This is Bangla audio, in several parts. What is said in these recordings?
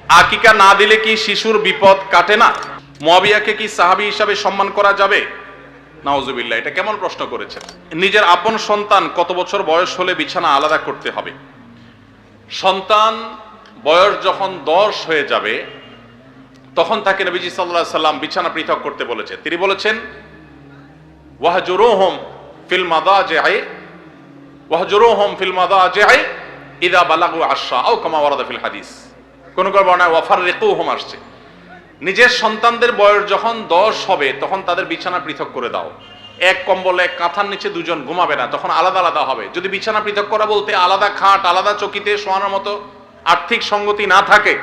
আকিকা না দিলে কি শিশুর বিপদ কাটে না? মুয়াবিয়াকে কি সাহাবী হিসাবে সম্মান করা যাবে? নাউজুবিল্লাহ, এটা কেমন প্রশ্ন করেছেন। নিজের আপন সন্তান কত বছর বয়স হলে বিছানা আলাদা করতে হবে? সন্তান বয়স যখন 10 হয়ে যাবে তখন তাকে নবীজি সাল্লাল্লাহু আলাইহি সাল্লাম বিছানা পৃথক করতে বলেছে। তিনি বলেছেন ওয়াহজুরুহুম ফিল মাদাজি'i ইযা বালাগু 10 আও কামা ওয়ারাদা ফিল হাদিস। কোন কোন বর্ণনায় ওয়াফাররিকুহুম আসছে। নিজের সন্তানদের বয়স যখন 10 হবে তখন তাদের বিছানা পৃথক করে দাও। এক কম্বলে এক কাঁথার নিচে দুজন ঘুমাবে না, তখন আলাদা আলাদা হবে। যদি বিছানা পৃথক করা বলতে আলাদা খাট, আলাদা চকিতে শোয়ানোর মতো আর্থিক সঙ্গতি না থাকে,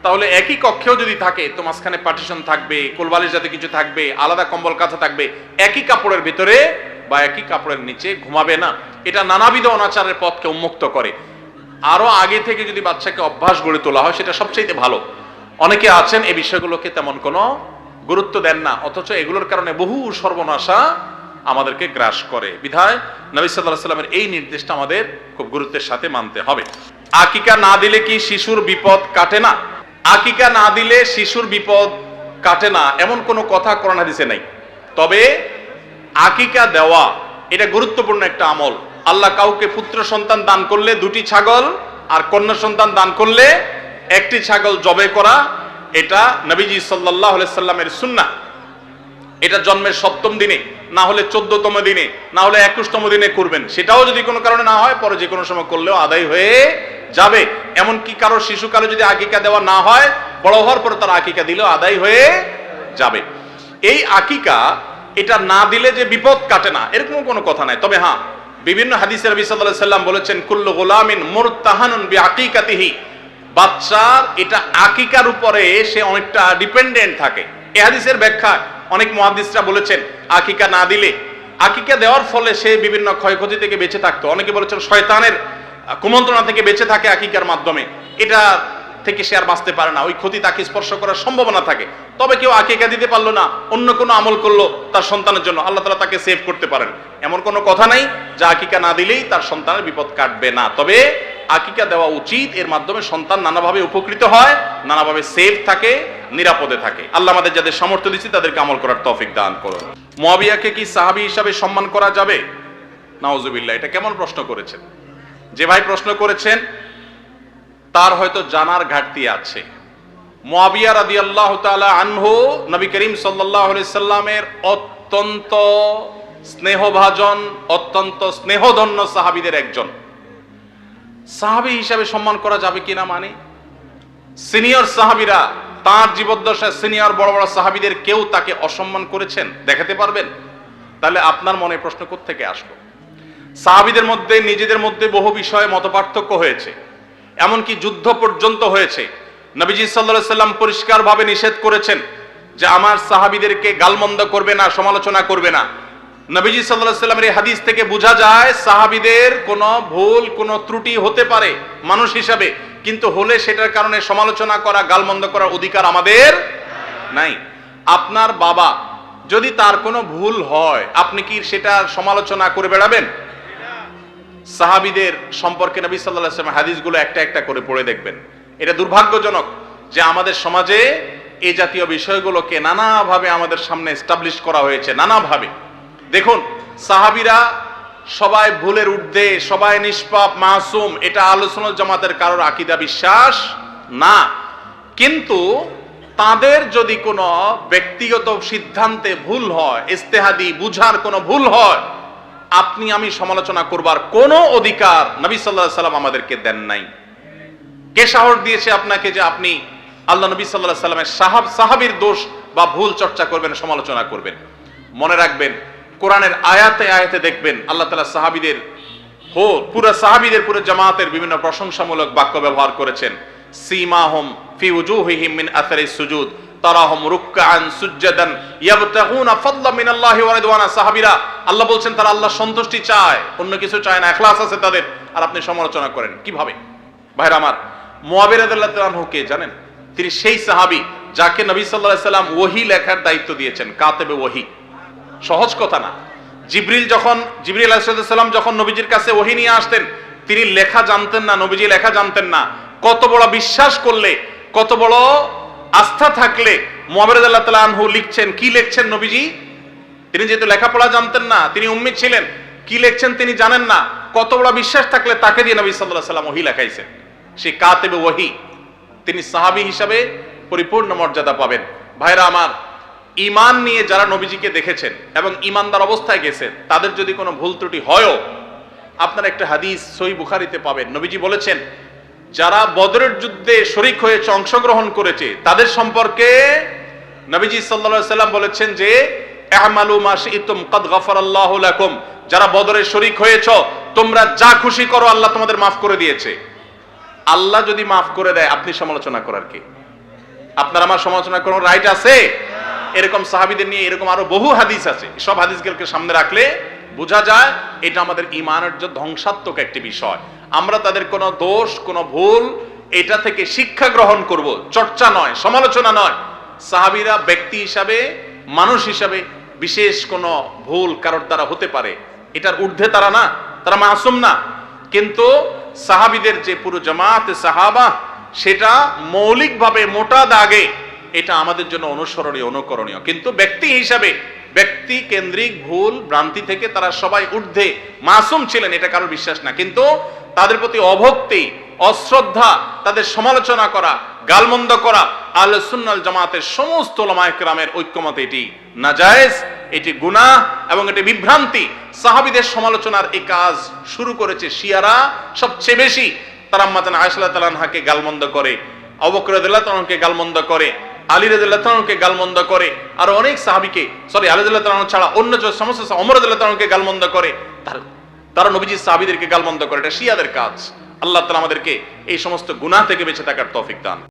তাহলে একই কক্ষেও যদি থাকে তো মাঝখানে পার্টিশন থাকবে, কোলবালিশ জাতীয় কিছু থাকবে, আলাদা কম্বল কাঁথা থাকবে, একই কাপড়ের ভিতরে বা একই কাপড়ের নিচে ঘুমাবে না। এটা নানাবিধ অনাচারের পথকে উন্মুক্ত করে। আরো আগে থেকে যদি বাচ্চাকে অভ্যাস গড়ে তোলা হয় সেটা সবচেয়ে ভালো। অনেকে আছেন এই বিষয়গুলোকে তেমন কোনো গুরুত্ব দেন না, অথচ এগুলোর কারণে বহু সর্বনাশা আমাদেরকে গ্রাস করে। বিধায় নবী সাল্লাল্লাহু আলাইহি ওয়াসাল্লামের এই নির্দেশটা আমাদের খুব গুরুত্বের সাথে মানতে হবে। আকিকা না দিলে কি শিশুর বিপদ কাটে না? আকিকা না দিলে শিশুর বিপদ কাটে না এমন কোনো কথা কোরআন হাদিসে নাই। তবে আকিকা দেওয়া এটা গুরুত্বপূর্ণ একটা আমল। আল্লাহ কাউকে পুত্র সন্তান দান করলে 2টি ছাগল, আর কন্যা সন্তান দান করলে 1টি ছাগল জবে করা, এটা নবীজি সাল্লাল্লাহু আলাইহি সাল্লামের সুন্নাহ। এটা জন্মের 7ম দিনে, না হলে 14তম দিনে, না হলে 21তম দিনে করবেন। সেটাও যদি কোনো কারণে না হয় পরে যে কোনো সময় করলেও আদায় হয়ে যাবে। এমনকি কারো শিশুকালে যদি আকিকা দেওয়া না হয়, বড় হওয়ার পর তার আকিকা দিলেও আদায় হয়ে যাবে। এই আকিকা এটা না দিলে যে বিপদ কাটে না এরকম কোনো কথা নাই। তবে হ্যাঁ, বিভিন্ন হাদিসে নবী সাল্লাল্লাহু আলাইহি সাল্লাম বলেছেন কুল্লু গুলামিন মুরতাহানুন বিআকিকাতিহি, বাচ্চার এটা আকিকার উপরে সে অনেকটা ডিপেন্ডেন্ট থাকে। এই হাদিসের ব্যাখ্যা অনেক মুহাদ্দিসরা বলেছেন আকিকা না দিলে, আকিকা দেওয়ার ফলে সে বিভিন্ন ক্ষয়ক্ষতি থেকে বেঁচে থাকতো। অনেকে বলেছেন শয়তানের কুমন্ত্রণা থেকে বেঁচে থাকে আকিকার মাধ্যমে, এটা থেকে সে আর বাঁচতে পারে না, ওই ক্ষতি তাকে স্পর্শ করার সম্ভাবনা থাকে। তবে কেউ আকিকা দিতে পারলো না, অন্য কোনো আমল করলো তার সন্তানের জন্য, আল্লাহ তাআলা তাকে সেভ করতে পারেন। এমন কোনো কথা নাই যে আকিকা না দিলেই তার সন্তানের বিপদ কাটবে না। তবে আকিকা দেওয়া উচিত, এর মাধ্যমে সন্তান নানাভাবে উপকৃত হয়, নানাভাবে সেভ থাকে, নিরাপদে থাকে। আল্লাহ আমাদের যাদের সামর্থ্য দিচ্ছে তাদেরকে আমল করার তৌফিক দান করুন। মুয়াবিয়াকে কি সাহাবী হিসাবে সম্মান করা যাবে? নাউজুবিল্লাহ, এটা কেমন প্রশ্ন করেছেন। যে ভাই প্রশ্ন করেছেন তার হয়তো জানার ঘাটতি আছে। মুয়াবিয়া রাদিয়াল্লাহু তাআলা আনহু নবী করিম সাল্লাল্লাহু আলাইহি সাল্লামের অত্যন্ত স্নেহভাজন, অত্যন্ত স্নেহধন্য সাহাবীদের একজন। সাহাবী হিসাবে সম্মান করা যাবে কিনা মানে সিনিয়র সাহাবীরা তার জীবদ্দশায় সিনিয়র বড় বড় সাহাবীদের কেউ তাকে অসম্মান করেছেন দেখাতে পারবেন? তাহলে আপনার মনে প্রশ্ন কোত্থেকে আসলো? সাহাবীদের মধ্যে নিজেদের মধ্যে বহু বিষয়ে মতপার্থক্য হয়েছে, এমনকি যুদ্ধ পর্যন্ত হয়েছে। নবীজি সাল্লাল্লাহু আলাইহি সাল্লাম পরিষ্কারভাবে নিষেধ করেছেন যে আমার সাহাবীদেরকে গালমন্দ করবে না, সমালোচনা করবে না। নবীজি সাল্লাল্লাহু আলাইহি সাল্লামের এই হাদিস থেকে বোঝা যায় সাহাবীদের কোনো ভুল, কোনো ত্রুটি হতে পারে মানুষ হিসাবে, কিন্তু হলে সেটার কারণে সমালোচনা করা, গালমন্দ করার অধিকার আমাদের নাই। আপনার বাবা যদি তার কোনো ভুল হয় আপনি কি সেটা সমালোচনা করে বেড়াবেন? সাহাবীদের সম্পর্কে নবী সাল্লাল্লাহু আলাইহি ওয়াসাল্লাম হাদিসগুলো একটা একটা করে পড়ে দেখবেন। এটা দুর্ভাগ্যজনক যে আমাদের সমাজে এই জাতীয় বিষয়গুলোকে নানাভাবে আমাদের সামনে এস্টাবলিশ করা হয়েছে, নানাভাবে। দেখুন, সাহাবীরা সবাই ভুলের ঊর্ধ্বে, সবাই নিষ্পাপ, মাসুম, এটা আহলে সুন্নাত জামাতের কারোর আকীদা বিশ্বাস না। কিন্তু তাদের যদি কোনো ব্যক্তিগত সিদ্ধান্তে ভুল হয়, ইজতিহাদি বুঝার কোনো ভুল হয়, আপনি আমি সমালোচনা করবার কোনো অধিকার নবী সাল্লাল্লাহু আলাইহি সাল্লাম আমাদেরকে দেন নাই। কে সাহস দিয়েছে আপনাকে যে আপনি আল্লাহ নবী সাল্লাল্লাহু আলাইহি সাল্লামের সাহাবীর দোষ বা ভুল চর্চা করবেন, সমালোচনা করবেন? মনে রাখবেন, কোরআনের আয়াতে আয়াতে দেখবেন আল্লাহ তাআলা সাহাবীদের পুরো সাহাবীদের, পুরো জামাতের বিভিন্ন প্রশংসামূলক বাক্য ব্যবহার করেছেন। সীমাহুম ফি উজুহিহিম মিন আসারিস সুজুদ তারাহুম রুকআন সুজদান ইয়াবতাগুনা ফাদলা মিনাল্লাহি ওয়া রিদওয়ানা। সাহাবীরা আল্লাহ বলছেন তারা আল্লাহর সন্তুষ্টি চায়, অন্য কিছু চায় না, ইখলাস আছে তাদের, আর আপনি সমালোচনা করেন কিভাবে? ভাইরা আমার, মুয়াবিয়া রাদিয়াল্লাহু তাআলা আনহু কে জানেন? তিনি সেই সাহাবী যাকে নবী সাল্লাল্লাহু আলাইহি সাল্লাম ওহী লেখার দায়িত্ব দিয়েছেন, কাতেবে ওহী। সহজ কথা না। জিবরিল আলাইহিস সালাম যখন নবীজির কাছে ওহী নিয়ে আসতেন, তিনি লেখা জানতেন না, নবীজি লেখা জানতেন না। কত বড় বিশ্বাস করলে, কত বড় আস্থা থাকলে মুআবিয়া রাদিয়াল্লাহু তাআলা আনহু লিখছেন, কি লিখছেন নবীজি? তিনি যেহেতু লেখাপড়া জানতেন না, তিনি উম্মি ছিলেন, কি লিখছেন তিনি জানেন না, কত বড় বিশ্বাস থাকলে তাকে দিয়ে নবী সাল্লাল্লাহু আলাইহি ওয়াসাল্লাম ওহী লেখাইছেন। সেই কাতিবে ওহী, তিনি সাহাবী হিসাবে পরিপূর্ণ মর্যাদা পাবেন। ভাইরা আমার, ঈমান নিয়ে যারা নবীজিকে দেখেছেন এবং ঈমানদার অবস্থায় গেছেন, তাদের যদি কোনো ভুল ত্রুটি হয়ও, আপনারা একটা হাদিস সহিহ বুখারীতে পাবেন, নবীজি বলেছেন যারা বদরের যুদ্ধে শরীক হয়েছে, অংশগ্রহণ করেছে, তাদের সম্পর্কে নবীজি সাল্লাল্লাহু আলাইহি ওয়াসাল্লাম বলেছেন যে ই'মালু মা শি'তুম কাদ গাফারাল্লাহু লাকুম, যারা বদরে শরীক হয়েছো তোমরা যা খুশি করো, আল্লাহ তোমাদের মাফ করে দিয়েছে। আল্লাহ যদি মাফ করে দেয়, আপনি সমালোচনা করার কি? আপনার আমার সমালোচনা করার রাইট আছে? এরকম সাহাবীদের নিয়ে এরকম আরো বহু হাদিস আছে। সব হাদিসগুলোকে সামনে রাখলে বোঝা যায় এটা আমাদের ঈমানের যে ধ্বংসাত্মক একটি বিষয়। আমরা তাদের কোনো দোষ, কোনো ভুল, এটা থেকে শিক্ষা গ্রহণ করব, চর্চা নয়, সমালোচনা নয়। সাহাবীরা ব্যক্তি হিসাবে, মানুষ হিসাবে বিশেষ কোনো ভুল কারোর দ্বারা হতে পারে, এটার ঊর্ধ্বে তারা না, তারা মাসুম না। কিন্তু সাহাবীদের যে পুরো জামাতে সাহাবা, সেটা মৌলিকভাবে মোটা দাগে এটা আমাদের জন্য অনুসরণীয়, অনুকরণীয়। কিন্তু ব্যক্তি হিসাবে ব্যক্তি কেন্দ্রিক ভুল ভ্রান্তি থেকে তারা সবাই ঊর্ধ্বে মাসুম ছিলেন, এটা কারোর বিশ্বাস না। কিন্তু তাদের প্রতি অভক্তি, অশ্রদ্ধা, তাদের সমালোচনা করা, গালমন্দ করা আহলে সুন্নাহ ওয়াল জামাতের সমস্ত উলামায়ে কেরামের ঐক্যমত এটি নাজায়েজ, এটি গুনাহ এবং এটি বিভ্রান্তি। সাহাবীদের সমালোচনার এই কাজ শুরু করেছে শিয়ারা সবচেয়ে বেশি। তারা আম্মা জান আয়েশা রাদিয়াল্লাহু তাআলা আনহাকে গালমন্দ করে, আবু বকর রাদিয়াল্লাহু তাআলা আনহুকে গালমন্দ করে, আলী রাদিয়াল্লাহু তাআলা আনহুকে গালমন্দ করে, আর অনেক সাহাবীকে, সরি আলী রাদিয়াল্লাহু তাআলা আনহু ছাড়া অন্য যে সমস্ত ওমর রাদিয়াল্লাহু তাআলা আনহুকে গালমন্দ করে, তারা নবীজি সাহাবীদেরকে গালমন্দ করে। এটা শিয়াদের কাজ। আল্লাহ তাআলা আমাদেরকে এই সমস্ত গুনাহ থেকে বেঁচে থাকার তৌফিক দান।